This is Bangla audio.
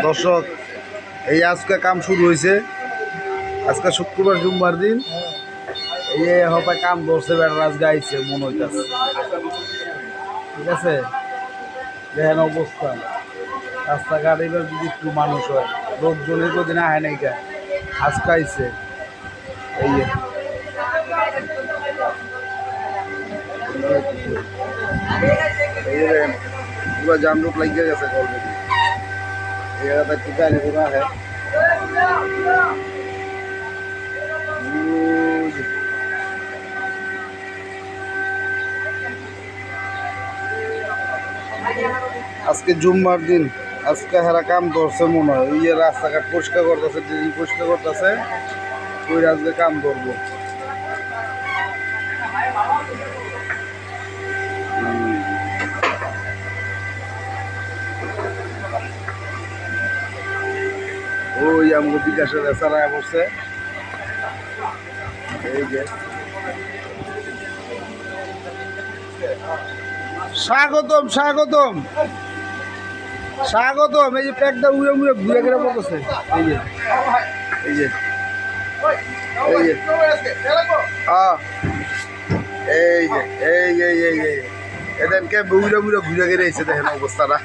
দর্শক, এই আজকে কাম শুরু হয়েছে। আজকে শুক্রবার জুম্মার দিন। এই হবে কাম ধরছে, বেড়া আজকে আইছে মনে হইতেছে। ঠিক আছে, দেখেন অবস্থা রাস্তাঘাট। এবার যদি একটু মানুষ হয়, লোকজনের কদিন আহে নাই কা, আজকে আইছে। এই পুরো জামরুট লাগিয়ে গেছে অলরেডি। এই জায়গাটা একটু গাড়ি ঘোড়া আহে। আজকে জুম্মার দিন, আজকে হারা কাম ধরছে মনে হয়। ওই রাস্তাঘাট পরিষ্কার করতেছে, ড্রেন পরিষ্কার করতেছে, ওই আজকে কাম ধরবো। ওই আমগো বিকাশের এছাড়া বসছে। এই যে স্বাগতম স্বাগতম স্বাগতম। এই যে প্যাকটা উড়ে উড়ে ঘুরে ঘুরে পড়তেছে। এই যে এই যে এই যে এই যে এই এদেরকে উড়ে উড়ে ঘুরে ঘুরে এসে দেখেন অবস্থাটা।